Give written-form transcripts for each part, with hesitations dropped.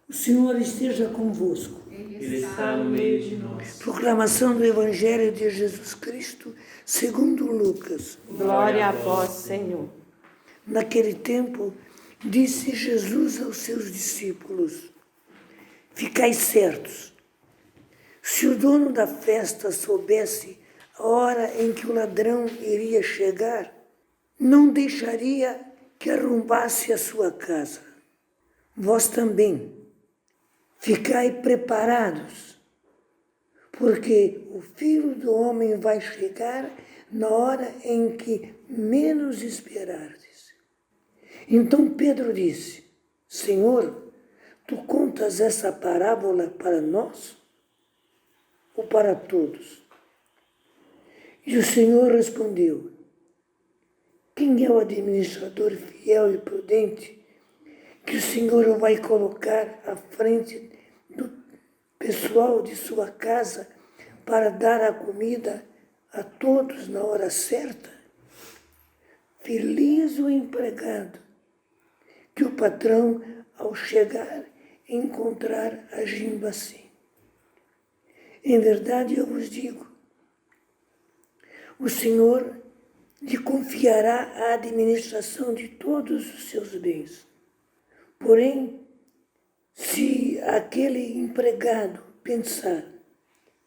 O Senhor esteja convosco. Ele está no meio de nós. Proclamação do Evangelho de Jesus Cristo, segundo Lucas. Glória a vós, Senhor. Naquele tempo, disse Jesus aos seus discípulos: Ficai certos, se o dono da festa soubesse a hora em que o ladrão iria chegar, não deixaria que arrombasse a sua casa. Vós também, ficai preparados, porque o Filho do Homem vai chegar na hora em que menos esperardes. Então Pedro disse: Senhor, tu contas essa parábola para nós ou para todos? E o Senhor respondeu: Quem é o administrador fiel e prudente que o Senhor vai colocar à frente do pessoal de sua casa para dar a comida a todos na hora certa? Feliz o empregado que o patrão, ao chegar, encontrar agindo assim. Em verdade eu vos digo, o Senhor lhe confiará a administração de todos os seus bens. Porém, se aquele empregado pensar,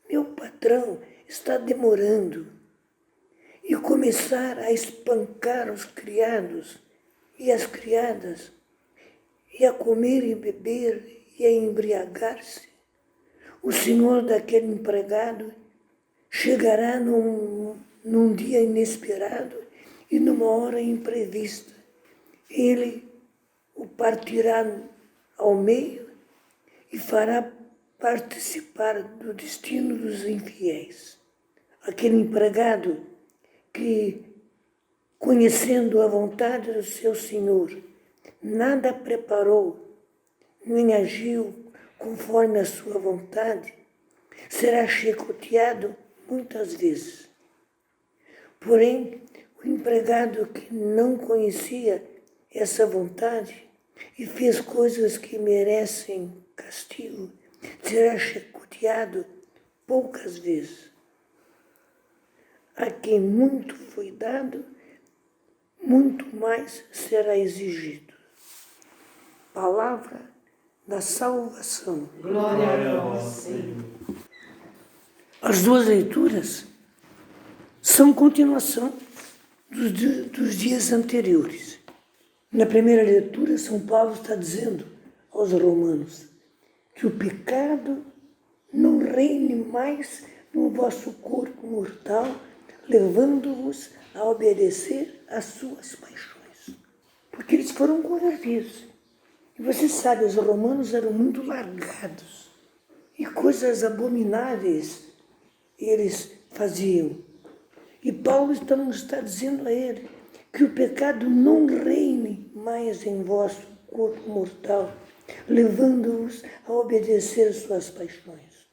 meu patrão está demorando, e começar a espancar os criados e as criadas, e a comer e beber e a embriagar-se, o senhor daquele empregado chegará num dia inesperado e numa hora imprevista. Ele o partirá ao meio e fará participar do destino dos infiéis. Aquele empregado que, conhecendo a vontade do seu senhor, nada preparou, nem agiu conforme a sua vontade, será chicoteado muitas vezes. Porém, o empregado que não conhecia essa vontade e fez coisas que merecem castigo, será chicoteado poucas vezes. A quem muito foi dado, muito mais será exigido. Palavra da salvação. Glória a vós, Senhor. As duas leituras são continuação dos dias anteriores. Na primeira leitura, São Paulo está dizendo aos romanos que o pecado não reine mais no vosso corpo mortal, levando-vos a obedecer às suas paixões. Porque eles foram convertidos. E você sabe, os romanos eram muito largados. E coisas abomináveis eles faziam. E Paulo então está dizendo a ele que o pecado não reine mais em vosso corpo mortal, levando-os a obedecer às suas paixões.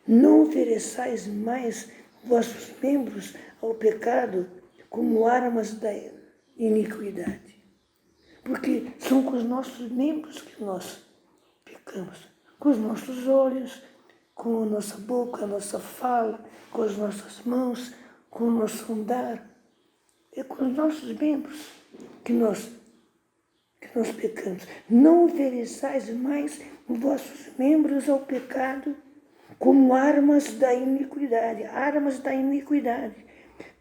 Não ofereçais mais vossos membros ao pecado como armas da iniquidade. Porque são com os nossos membros que nós pecamos. Com os nossos olhos, com a nossa boca, a nossa fala, com as nossas mãos, com o nosso andar. É com os nossos membros que nós pecamos. Não ofereçais mais vossos membros ao pecado como armas da iniquidade. Armas da iniquidade.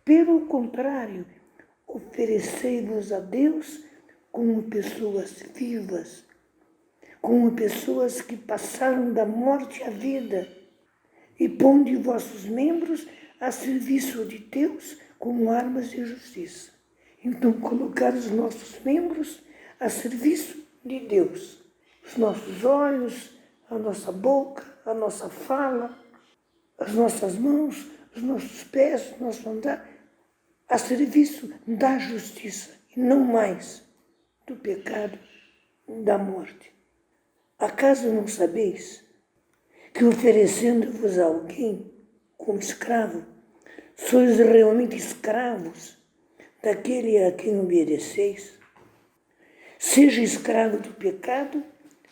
Pelo contrário, oferecei-vos a Deus como pessoas vivas, como pessoas que passaram da morte à vida, e ponde vossos membros a serviço de Deus como armas de justiça. Então, colocar os nossos membros a serviço de Deus. Os nossos olhos, a nossa boca, a nossa fala, as nossas mãos, os nossos pés, o nosso andar, a serviço da justiça e não mais do pecado, da morte. Acaso não sabeis que oferecendo-vos a alguém como escravo, sois realmente escravos daquele a quem obedeceis? Seja escravo do pecado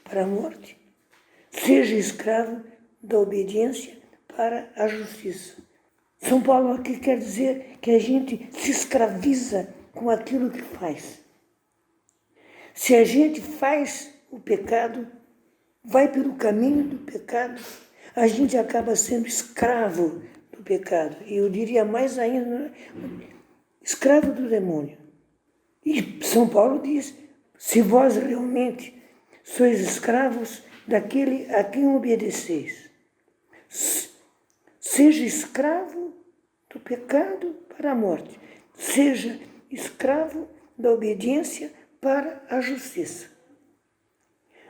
para a morte, seja escravo da obediência para a justiça. São Paulo aqui quer dizer que a gente se escraviza com aquilo que faz. Se a gente faz o pecado, vai pelo caminho do pecado, a gente acaba sendo escravo do pecado. E eu diria mais ainda, escravo do demônio. E São Paulo diz, se vós realmente sois escravos daquele a quem obedeceis, seja escravo do pecado para a morte, seja escravo da obediência para a justiça.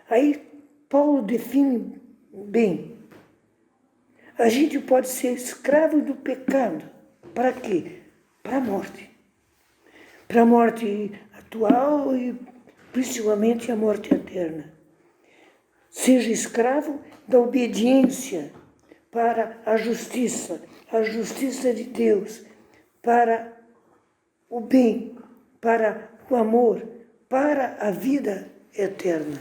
Aí Paulo define bem. A gente pode ser escravo do pecado. Para quê? Para a morte. Para a morte atual e principalmente a morte eterna. Seja escravo da obediência para a justiça de Deus, para o bem, para o amor, para a vida eterna.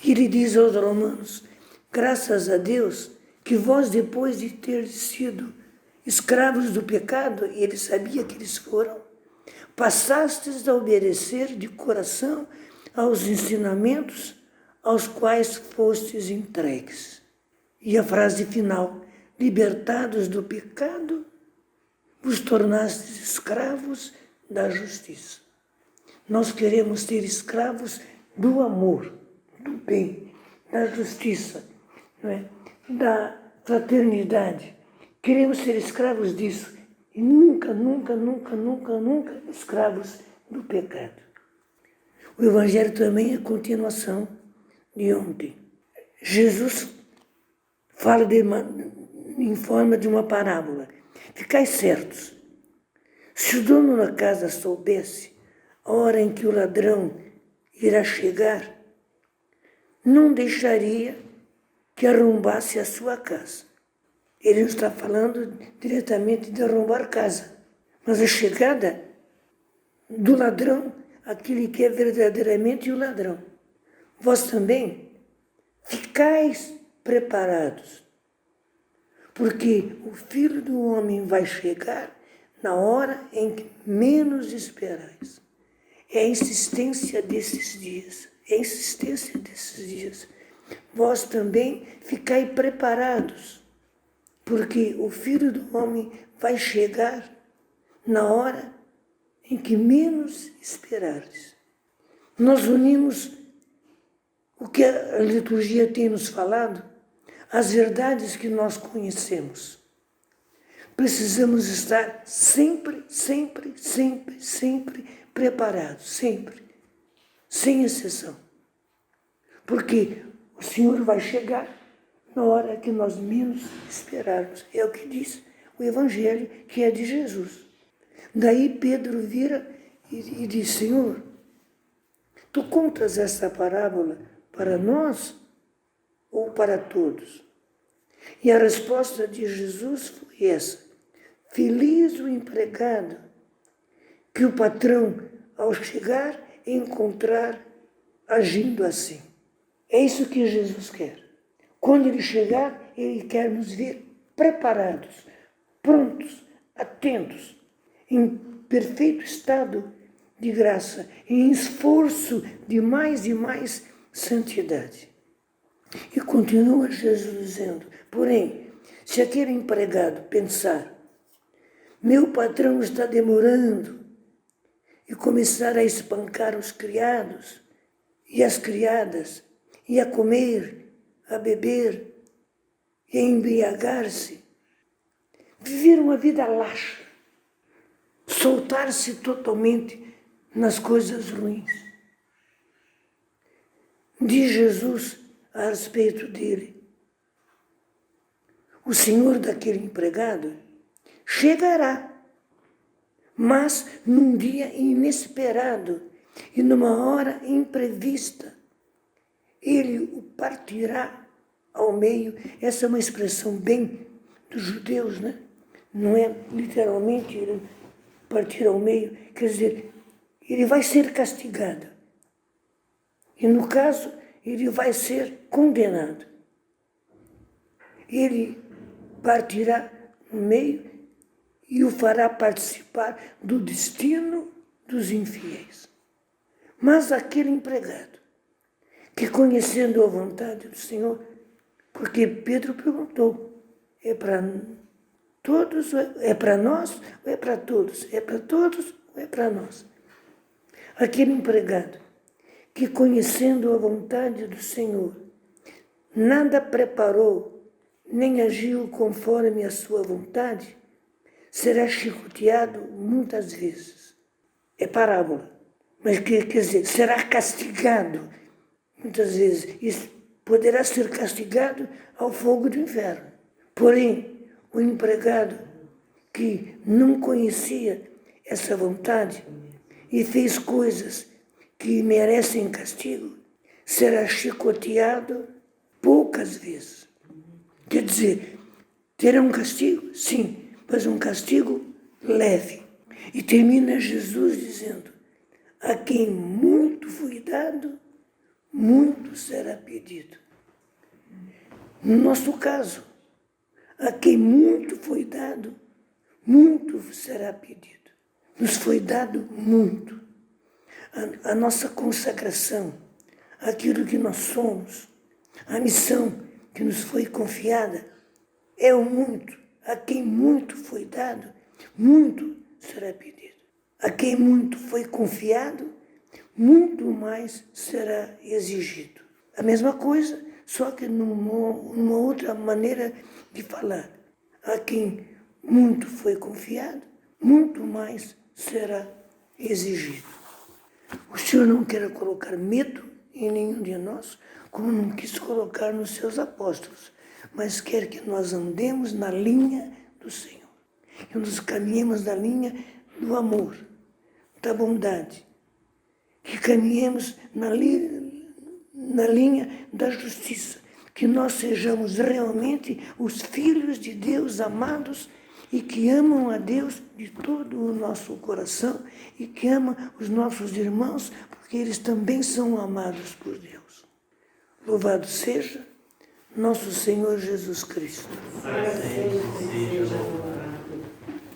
Ele diz aos romanos, graças a Deus, que vós, depois de ter sido escravos do pecado, e ele sabia que eles foram, passastes a obedecer de coração aos ensinamentos aos quais fostes entregues. E a frase final, libertados do pecado, vos tornastes escravos da justiça. Nós queremos ser escravos do amor, do bem, da justiça, não é? Da fraternidade. Queremos ser escravos disso e nunca escravos do pecado. O Evangelho também é continuação de ontem. Jesus fala em forma de uma parábola. Ficai certos, se o dono da casa soubesse a hora em que o ladrão irá chegar, não deixaria que arrombasse a sua casa. Ele não está falando diretamente de arrombar casa, mas a chegada do ladrão, aquele que é verdadeiramente o ladrão. Vós também ficais preparados, porque o Filho do Homem vai chegar na hora em que menos esperais. É a insistência desses dias. Vós também ficai preparados, porque o Filho do Homem vai chegar na hora em que menos esperares. Nós unimos o que a liturgia tem nos falado, as verdades que nós conhecemos. Precisamos estar sempre preparados, sempre, sem exceção. Porque o Senhor vai chegar na hora que nós menos esperarmos. É o que diz o Evangelho, que é de Jesus. Daí Pedro vira e diz, Senhor, tu contas essa parábola para nós ou para todos? E a resposta de Jesus foi essa. Feliz o empregado que o patrão, ao chegar, encontrar agindo assim. É isso que Jesus quer. Quando ele chegar, ele quer nos ver preparados, prontos, atentos, em perfeito estado de graça, em esforço de mais e mais santidade. E continua Jesus dizendo, porém, se aquele empregado pensar, meu patrão está demorando, e começar a espancar os criados e as criadas, e a comer, a beber, e a embriagar-se, viver uma vida laxa, soltar-se totalmente nas coisas ruins. Diz Jesus a respeito dele, o senhor daquele empregado chegará, mas num dia inesperado e numa hora imprevista, ele o partirá ao meio. Essa é uma expressão bem dos judeus, né? Não é literalmente ele partir ao meio, quer dizer, ele vai ser castigado. E no caso, ele vai ser condenado. Ele partirá no meio e o fará participar do destino dos infiéis. Mas aquele empregado, que conhecendo a vontade do Senhor, porque Pedro perguntou, é para todos, é para nós ou é para todos? É para todos ou é para nós? Aquele empregado, que conhecendo a vontade do Senhor, nada preparou, nem agiu conforme a sua vontade, será chicoteado muitas vezes. É parábola, mas quer dizer, será castigado muitas vezes. Isso poderá ser castigado ao fogo do inferno. Porém, o empregado que não conhecia essa vontade e fez coisas que merecem castigo, será chicoteado poucas vezes. Quer dizer, terá um castigo? Sim, mas um castigo leve. E termina Jesus dizendo, a quem muito foi dado, muito será pedido. No nosso caso, a quem muito foi dado, muito será pedido. Nos foi dado muito. A nossa consagração, aquilo que nós somos, a missão que nos foi confiada, é o muito. A quem muito foi dado, muito será pedido. A quem muito foi confiado, muito mais será exigido. A mesma coisa, só que numa outra maneira de falar. A quem muito foi confiado, muito mais será exigido. O Senhor não quer colocar medo em nenhum de nós, como não quis colocar nos seus apóstolos, mas quer que nós andemos na linha do Senhor, que nós caminhemos na linha do amor, da bondade, que caminhemos na linha da justiça, que nós sejamos realmente os filhos de Deus amados e que amam a Deus de todo o nosso coração e que amam os nossos irmãos, porque eles também são amados por Deus. Louvado seja nosso Senhor Jesus Cristo. Assim seja.